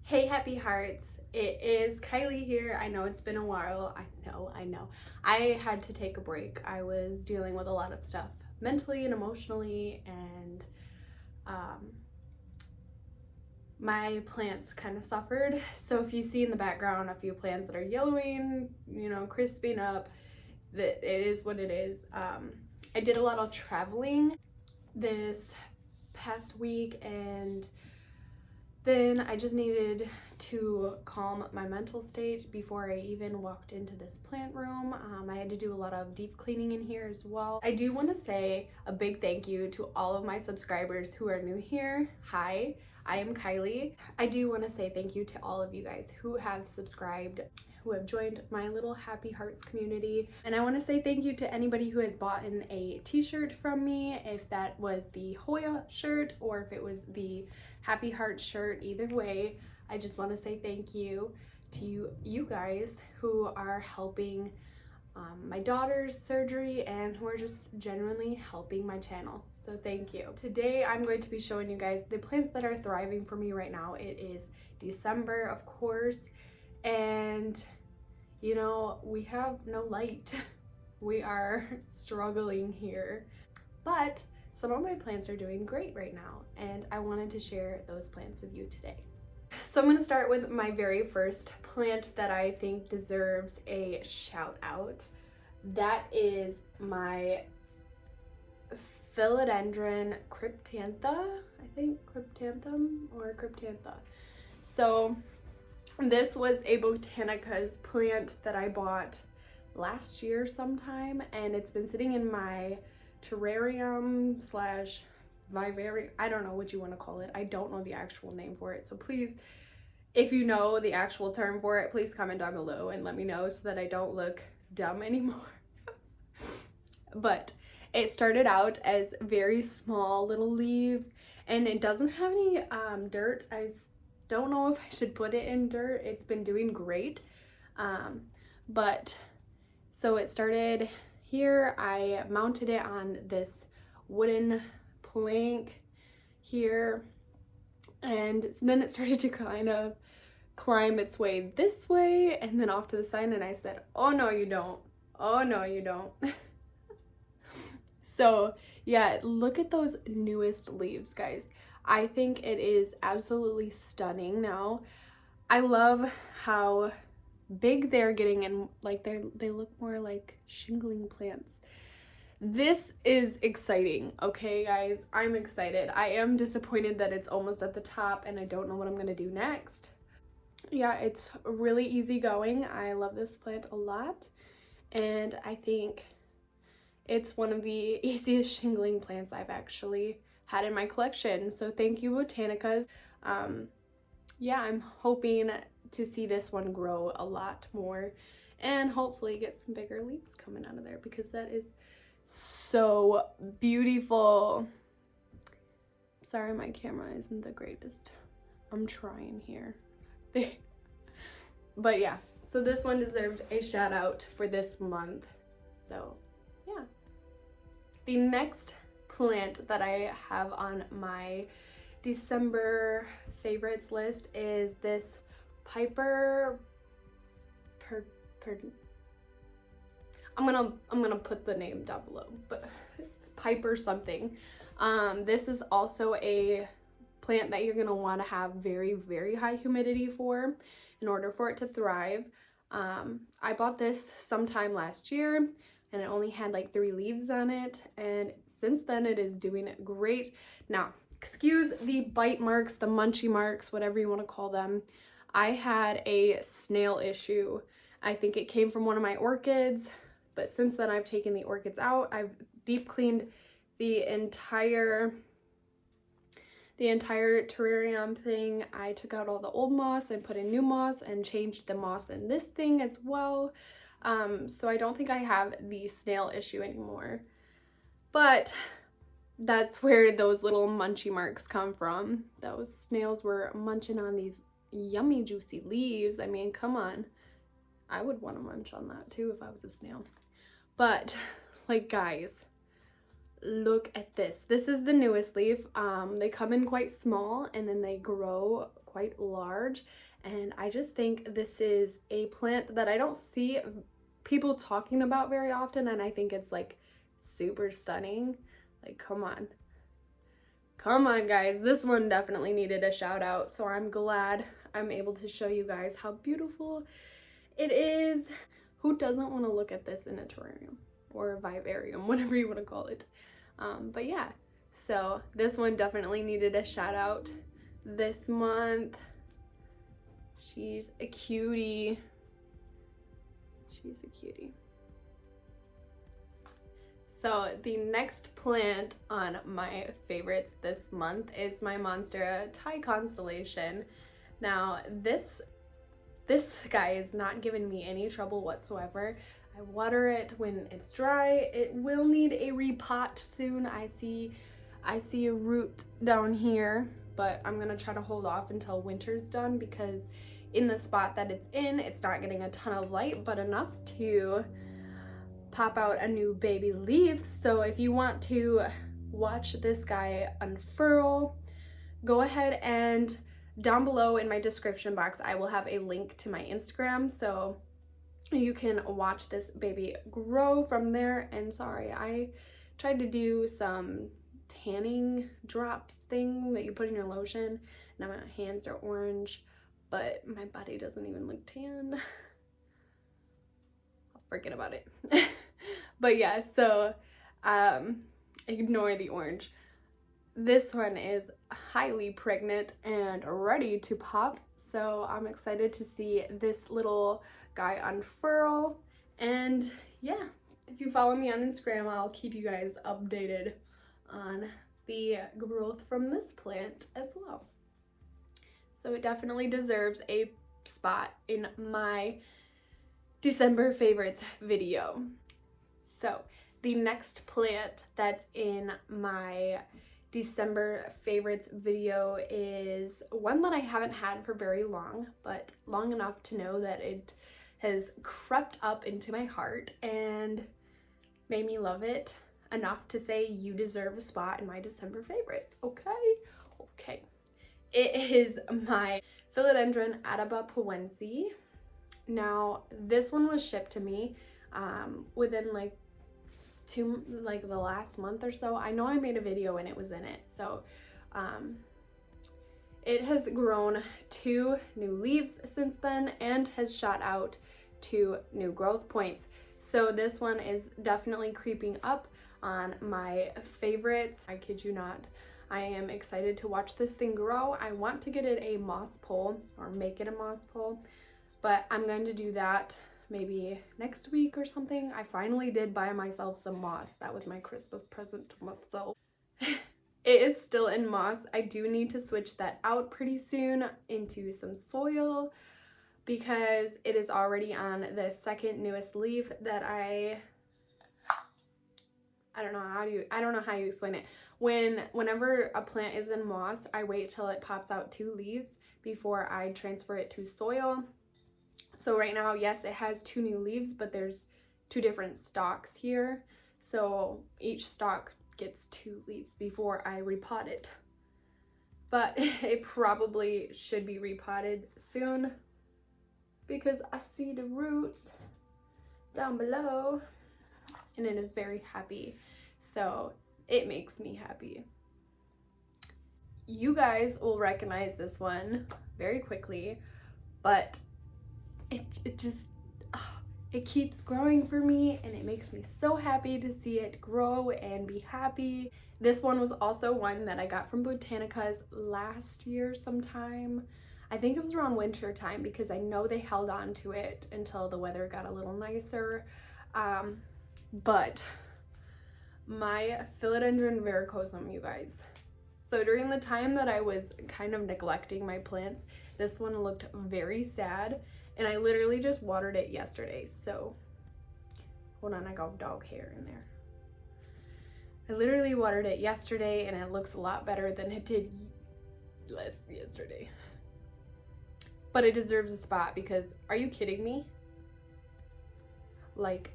Hey happy hearts, it is Kylie here. I know it's been a while. I know. I had to take a break. I was dealing with a lot of stuff mentally and emotionally, and my plants kind of suffered. So if you see in the background a few plants that are yellowing, crisping up, that it is what it is. I did a lot of traveling this past week, and then I just needed to calm my mental state before I even walked into this plant room. I had to do a lot of deep cleaning in here as well. I do want to say a big thank you to all of my subscribers who are new here. Hi, I am Kylie. I do want to say thank you to all of you guys who have subscribed, who have joined my little Happy Hearts community. And I want to say thank you to anybody who has bought in a t-shirt from me, if that was the Hoya shirt or if it was the Happy Heart shirt. Either way, I just want to say thank you to you guys who are helping my daughter's surgery and who are just genuinely helping my channel. So thank you. Today I'm going to be showing you guys the plants that are thriving for me right now. It is December, of course, and we have no light. We are struggling here, but some of my plants are doing great right now, and I wanted to share those plants with you today. So I'm going to start with my very first plant that I think deserves a shout out. That is my Philodendron Cryptantha, I think Cryptanthum or Cryptantha. So this was a Botanica's plant that I bought last year sometime, and it's been sitting in my terrarium slash vivarium. I don't know what you want to call it. I don't know the actual name for it. So please, if you know the actual term for it, please comment down below and let me know so that I don't look dumb anymore. But it started out as very small little leaves, and it doesn't have any dirt. I don't know if I should put it in dirt. It's been doing great. But so it started here. I mounted it on this wooden plank here, and then it started to kind of climb its way this way and then off to the side, and I said, oh no you don't, oh no you don't. So yeah, look at those newest leaves, guys. I think it is absolutely stunning now. I love how big they're getting, and like they look more like shingling plants. This is exciting, okay guys? I'm excited. I am disappointed that it's almost at the top and I don't know what I'm gonna do next. Yeah, it's really easy going. I love this plant a lot, and I think it's one of the easiest shingling plants I've actually had in my collection. So thank you, Botanicas. Yeah, I'm hoping to see this one grow a lot more and hopefully get some bigger leaves coming out of there, because that is so beautiful. Sorry, my camera isn't the greatest. I'm trying here. But yeah, so this one deserved a shout out for this month. So yeah. The next plant that I have on my December favorites list is this I'm gonna put the name down below, but it's Piper something. This is also a plant that you're gonna want to have very, very high humidity for in order for it to thrive. I bought this sometime last year, and it only had like 3 leaves on it, and since then it is doing great. Now, excuse the bite marks, the munchie marks, whatever you want to call them. I had a snail issue. I think it came from one of my orchids, but since then I've taken the orchids out. I've deep cleaned the entire terrarium thing. I took out all the old moss and put in new moss and changed the moss in this thing as well. So I don't think I have the snail issue anymore, but that's where those little munchy marks come from. Those snails were munching on these yummy juicy leaves. I mean, come on, I would want to munch on that too if I was a snail. But like, guys, look at this. This is the newest leaf. They come in quite small and then they grow quite large, and I just think this is a plant that I don't see people talking about very often, and I think it's like super stunning. Like, come on guys, this one definitely needed a shout out, so I'm glad I'm able to show you guys how beautiful it is. Who doesn't want to look at this in a terrarium or a vivarium, whatever you want to call it? But yeah, so this one definitely needed a shout out this month. She's a cutie. She's a cutie. So the next plant on my favorites this month is my MONSTERA Thai constellation. Now this guy is not giving me any trouble whatsoever. I water it when it's dry. It will need a repot soon. I see a root down here, but I'm gonna try to hold off until winter's done, because in the spot that it's in, it's not getting a ton of light, but enough to pop out a new baby leaf. So if you want to watch this guy unfurl, go ahead and down below in my description box, I will have a link to my Instagram, so you can watch this baby grow from there. And sorry, I tried to do some tanning drops thing that you put in your lotion. Now my hands are orange, but my body doesn't even look tan. I'll forget about it. But yeah, so ignore the orange. This one is highly pregnant and ready to pop, so I'm excited to see this little guy unfurl. And yeah, if you follow me on Instagram, I'll keep you guys updated on the growth from this plant as well. So it definitely deserves a spot in my December favorites video. So the next plant that's in my December favorites video is one that I haven't had for very long, but long enough to know that it has crept up into my heart and made me love it enough to say you deserve a spot in my December favorites. Okay. It is my Philodendron ATABAPOENSE. Now this one was shipped to me within the last month or so. I know I made a video and it was in it. So it has grown 2 new leaves since then and has shot out 2 new growth points. So this one is definitely creeping up on my favorites. I kid you not. I am excited to watch this thing grow. I want to get it a moss pole or make it a moss pole, but I'm going to do that maybe next week or something. I finally did buy myself some moss. That was my Christmas present to myself. It is still in moss. I do need to switch that out pretty soon into some soil, because it is already on the second newest leaf that I don't know how you explain it. Whenever a plant is in moss, I wait till it pops out 2 leaves before I transfer it to soil. So right now, yes, it has 2 new leaves, but there's 2 different stalks here. So each stalk gets 2 leaves before I repot it. But it probably should be repotted soon, because I see the roots down below and it is very happy. So it makes me happy. You guys will recognize this one very quickly, but it just, it keeps growing for me and it makes me so happy to see it grow and be happy. This one was also one that I got from Botanica's last year sometime. I think it was around winter time, because I know they held on to it until the weather got a little nicer. But my Philodendron VERRUCOSUM, you guys. So during the time that I was kind of neglecting my plants, this one looked very sad, and I literally just watered it yesterday. So hold on, I got dog hair in there. I literally watered it yesterday and it looks a lot better than it did yesterday. But it deserves a spot, because are you kidding me? Like,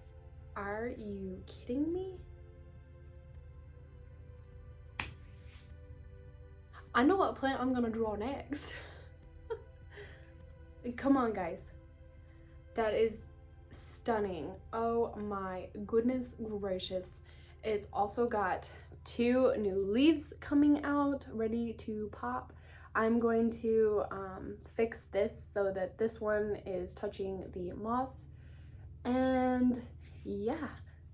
are you kidding me? I know what plant I'm gonna draw next. Come on, guys. That is stunning. Oh my goodness gracious. It's also got 2 new leaves coming out, ready to pop. I'm going to fix this so that this one is touching the moss. And yeah,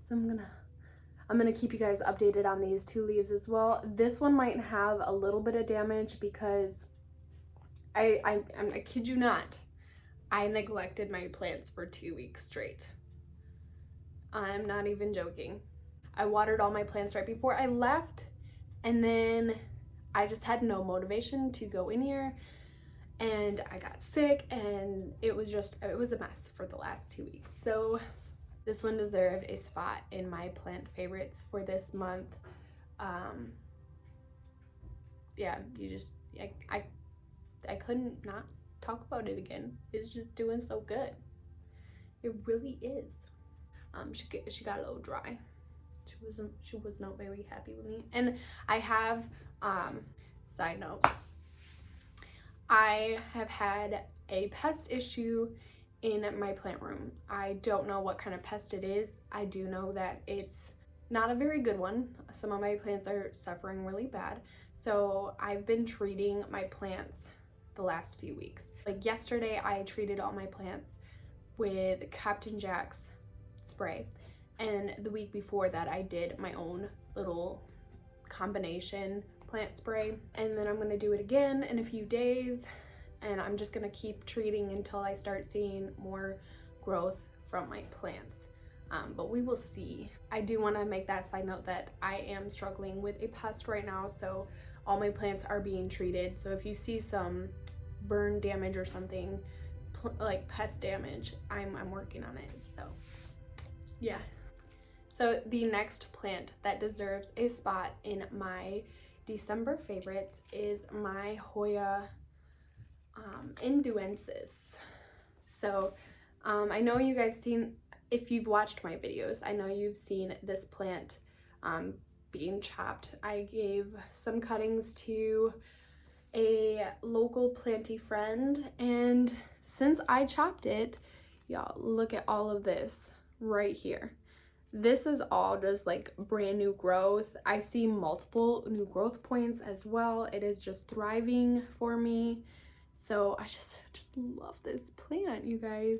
so I'm gonna keep you guys updated on these 2 leaves as well. This one might have a little bit of damage because I kid you not, I neglected my plants for 2 weeks straight. I'm not even joking. I watered all my plants right before I left, and then I just had no motivation to go in here, and I got sick, and it was a mess for the last 2 weeks. So this one deserved a spot in my plant favorites for this month. Yeah, I couldn't not talk about it again. It's just doing so good. It really is. She got a little dry. She was not very happy with me. And I have side note, I have had a pest issue in my plant room. I don't know what kind of pest it is. I do know that it's not a very good one. Some of my plants are suffering really bad. So I've been treating my plants the last few weeks. Like yesterday, I treated all my plants with Captain Jack's spray. And the week before that, I did my own little combination plant spray. And then I'm gonna do it again in a few days. And I'm just gonna keep treating until I start seeing more growth from my plants. But we will see. I do wanna make that side note that I am struggling with a pest right now. So all my plants are being treated. So if you see some burn damage or something, like pest damage, I'm working on it. So yeah. So the next plant that deserves a spot in my December favorites is my Hoya ENDAUENSIS. So I know you guys seen, if you've watched my videos, I know you've seen this plant being chopped. I gave some cuttings to a local planty friend, and since I chopped it, y'all, look at all of this right here. This is all just like brand new growth. I see multiple new growth points as well. It is just thriving for me. So I just love this plant, you guys.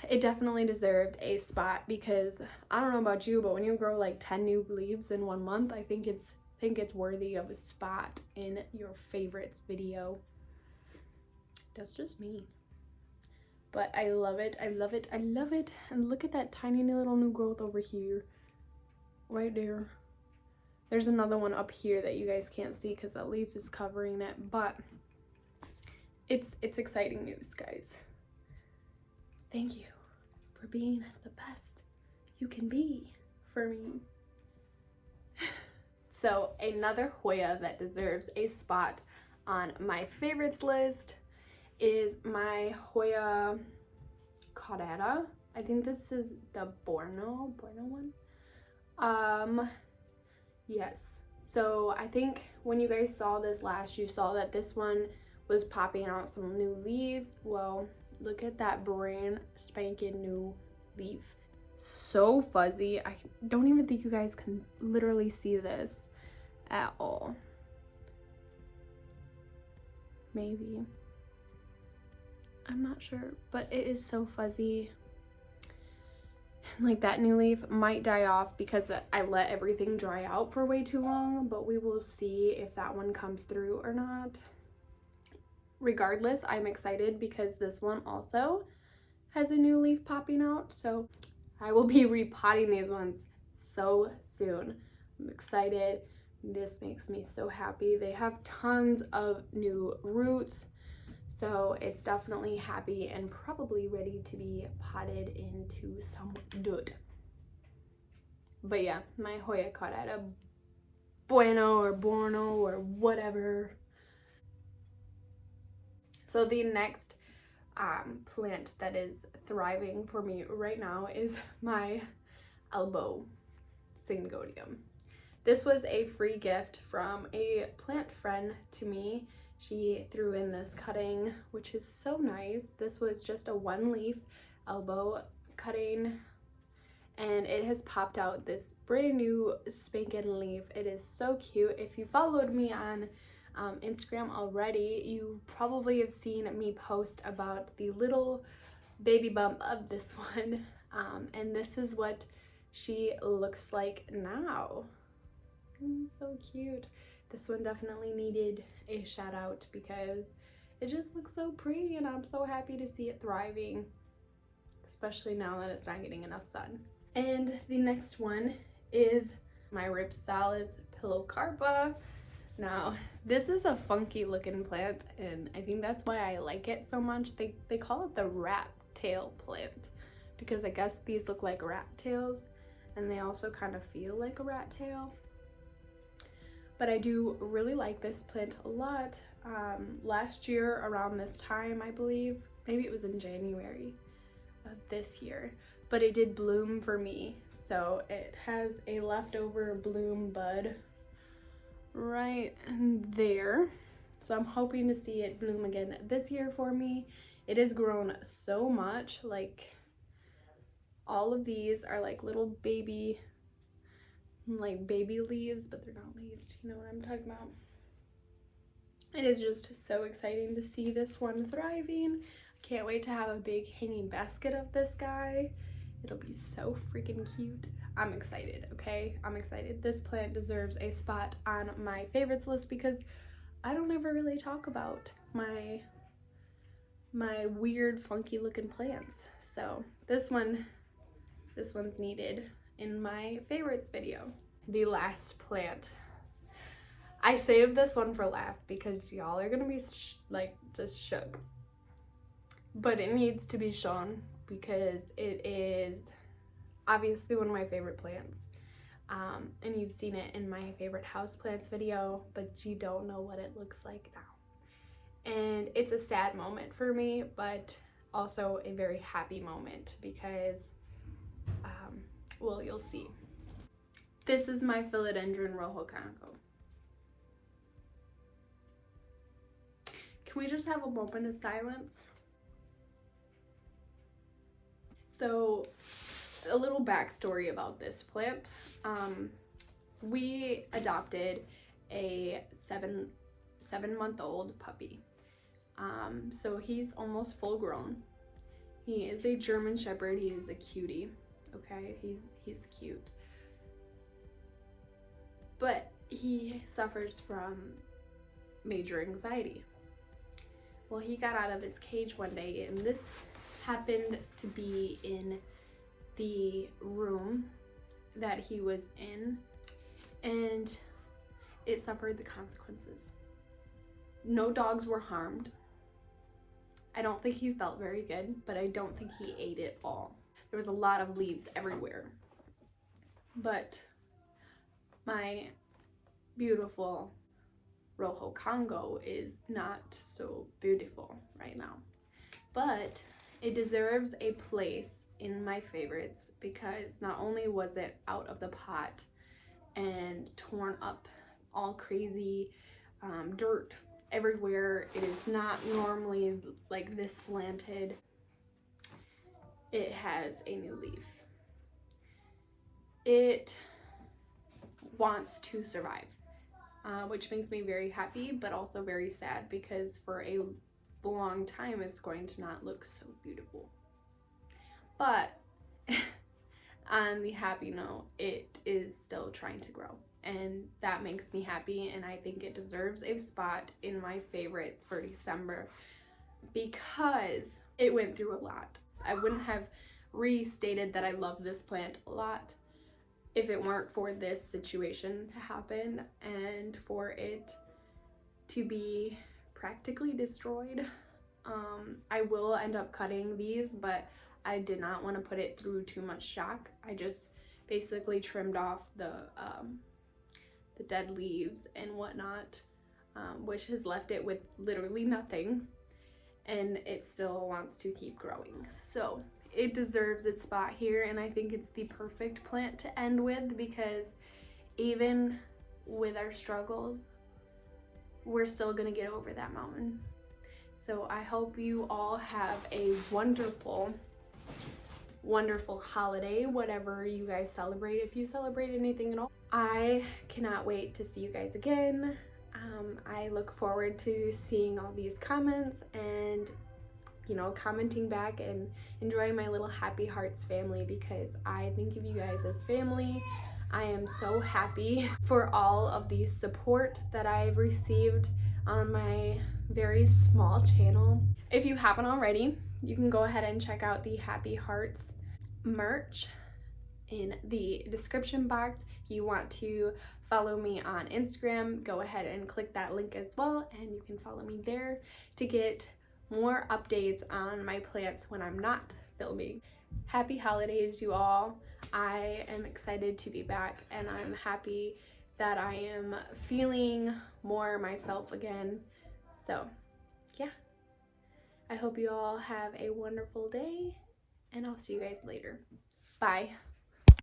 It definitely deserved a spot because I don't know about you, but when you grow like 10 new leaves in 1 month, I think it's worthy of a spot in your favorites video. That's just me. But I love it, I love it, I love it. And look at that tiny little new growth over here. Right there. There's another one up here that you guys can't see because that leaf is covering it. But it's exciting news, guys. Thank you for being the best you can be for me. So another Hoya that deserves a spot on my favorites list is my Hoya CAUDATA. I think this is the Borneo one. Yes. So I think when you guys saw this last, you saw that this one was popping out some new leaves. Well, look at that brand spanking new leaf. So fuzzy. I don't even think you guys can literally see this at all. Maybe. I'm not sure, but it is so fuzzy. Like that new leaf might die off because I let everything dry out for way too long, but we will see if that one comes through or not. Regardless, I'm excited because this one also has a new leaf popping out, so I will be repotting these ones so soon. I'm excited. This makes me so happy. They have tons of new roots, so it's definitely happy and probably ready to be potted into some dirt. But yeah, my Hoya CAUDATA Bueno or Borneo or whatever. So the next plant that is thriving for me right now is my ALBO SYNGONIUM. This was a free gift from a plant friend to me. She threw in this cutting, which is so nice. This was just a 1-leaf elbow cutting, and it has popped out this brand new spankin' leaf. It is so cute. If you followed me on Instagram already, you probably have seen me post about the little baby bump of this one, and this is what she looks like now. So cute. This one definitely needed a shout out because it just looks so pretty, and I'm so happy to see it thriving, especially now that it's not getting enough sun. And the next one is my Rhaphidophora Cryptantha. Now, this is a funky looking plant, and I think that's why I like it so much. They call it the rat tail plant because I guess these look like rat tails, and they also kind of feel like a rat tail. But I do really like this plant a lot. Last year around this time, I believe, maybe it was in January of this year, but it did bloom for me. So it has a leftover bloom bud right there. So I'm hoping to see it bloom again this year for me. It has grown so much. Like, all of these are like little baby leaves, but they're not leaves. You know what I'm talking about. It is just so exciting to see this one thriving. I can't wait to have a big hanging basket of this guy. It'll be so freaking cute. I'm excited, okay? I'm excited. This plant deserves a spot on my favorites list because I don't ever really talk about my weird, funky looking plants. So this one's needed in my favorites video. The last plant. I saved this one for last because y'all are gonna be just shook. But it needs to be shown because it is obviously one of my favorite plants. And you've seen it in my favorite houseplants video, but you don't know what it looks like now. And it's a sad moment for me, but also a very happy moment because, well, you'll see. This is my Philodendron Rojo Congo. Can we just have a moment of silence? So, a little backstory about this plant. We adopted a seven-month-old puppy. So he's almost full grown. He is a German Shepherd. He is a cutie. Okay, he's cute. But he suffers from major anxiety. Well, he got out of his cage one day, and this happened to be in the room that he was in, and it suffered the consequences. No dogs were harmed. I don't think he felt very good, but I don't think he ate it all. There was a lot of leaves everywhere. But my beautiful Rojo Congo is not so beautiful right now. But it deserves a place in my favorites because not only was it out of the pot and torn up all crazy, dirt everywhere. It is not normally like this slanted. It has a new leaf. It wants to survive, which makes me very happy, but also very sad because for a long time it's going to not look so beautiful. But on the happy note, it is still trying to grow, and that makes me happy, and I think it deserves a spot in my favorites for December because it went through a lot. I wouldn't have restated that I love this plant a lot if it weren't for this situation to happen and for it to be practically destroyed. I will end up cutting these, but I did not want to put it through too much shock. I just basically trimmed off the dead leaves and whatnot, which has left it with literally nothing, and it still wants to keep growing. So it deserves its spot here, and I think it's the perfect plant to end with because even with our struggles, we're still gonna get over that mountain. So I hope you all have a wonderful, wonderful holiday, whatever you guys celebrate, if you celebrate anything at all. I cannot wait to see you guys again. I look forward to seeing all these comments and, you know, commenting back and enjoying my little Happy Hearts family, because I think of you guys as family. I am so happy for all of the support that I've received on my very small channel. If you haven't already, you can go ahead and check out the Happy Hearts merch in the description box. If you want to follow me on Instagram, go ahead and click that link as well, and you can follow me there to get more updates on my plants when I'm not filming. Happy holidays, you all. I am excited to be back, and I'm happy that I am feeling more myself again. So yeah, I hope you all have a wonderful day, and I'll see you guys later. Bye.